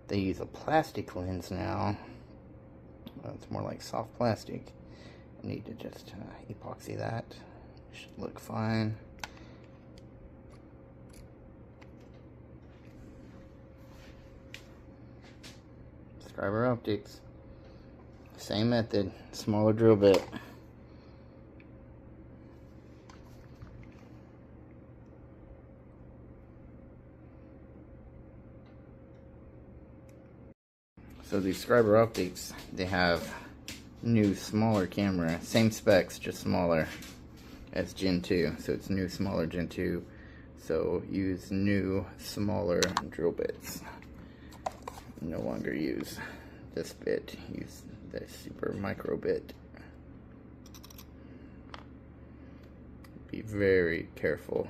They use a plastic lens now. It's more like soft plastic. I need to just epoxy that. Should look fine. Scriber optics. Same method, smaller drill bit. So these Scriber optics, they have new smaller camera, same specs, just smaller as Gen 2. So it's new smaller Gen 2. So use new smaller drill bits. No longer use this bit, use the super micro bit. Be very careful